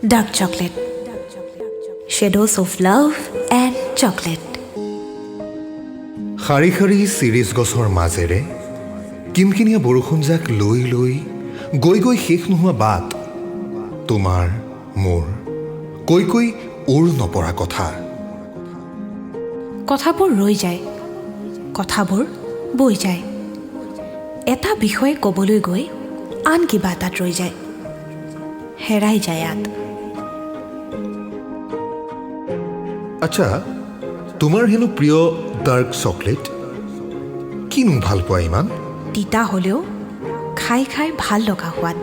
Dark chocolate. Shadows of love and chocolate. শাৰী শাৰী series গছৰ মাজেৰে কিনকিনীয়া বৰষুণজাক লৈ লৈ গৈ গৈ শেষ নোহোৱা বাট তোমাৰ মোৰ কৈ কৈ ওৰ নপৰা কথা কথাবোৰ ৰৈ যায়, কথাবোৰ বৈ যায়। এটা বিষয়ে ক'বলৈ গৈ আন কিবা এটাত ৰৈ যায়, হেৰাই যায় ইয়াত। আচ্ছা, তোমাৰ হেনো প্ৰিয় ডাৰ্ক চকলেট কিনো ভাল পোৱা ইমান? তিতা হ'লেও খাই খাই ভাল লগা সোৱাদ।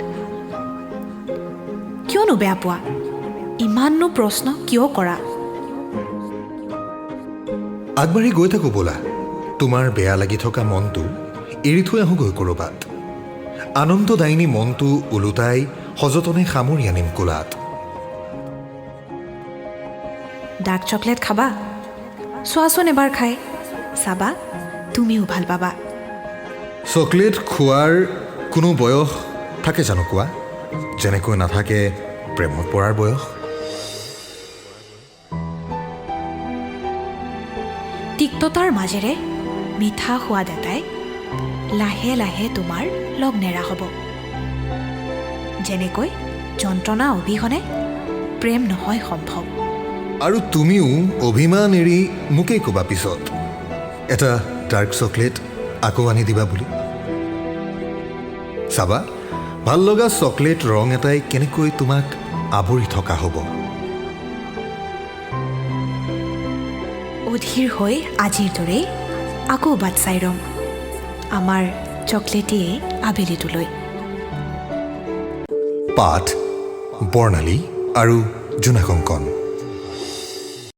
কিয়নো বেয়া পোৱা? ইমাননো প্ৰশ্ন কিয় কৰা? আগবাঢ়ি গৈ থাকো ব'লা, তোমাৰ বেয়া লাগি থকা মনটো এৰি থৈ আহোঁগৈ ক'ৰবাত। আনন্দদায়িনী মনটো ওলোটাই সযতনে সামৰি আনিম কোলাত। ডাৰ্ক চকলেট খাবা? চোৱাচোন এবাৰ খাই, চাবা তুমিও ভাল পাবা। চকলেট খোৱাৰ কোনো বয়স থাকে জানো কোৱা? যেনেকৈ নাথাকে প্ৰেমত পৰাৰ বয়স। তিক্ততাৰ মাজেৰে মিঠা সোৱাদ এটাই লাহে লাহে তোমাৰ লগ নেৰা হ'ব। যেনেকৈ যন্ত্ৰণা অবিহনে প্ৰেম নহয় সম্ভৱ। আৰু তুমিও অভিমান এৰি মোকেই ক'বা পিছত এটা ডাৰ্ক চকলেট আকৌ আনি দিবা বুলি। চাবা ভাল লগা চকলেট ৰং এটাই কেনেকৈ তোমাক আৱৰি থকা হ'ব। অধীৰ হৈ আজিৰ দৰেই আকৌ বাট চাই ৰম আমাৰ চকলেটিয়ে আবেলিটোলৈ। পাঠ বৰ্ণালী আৰু জোনাকংকন।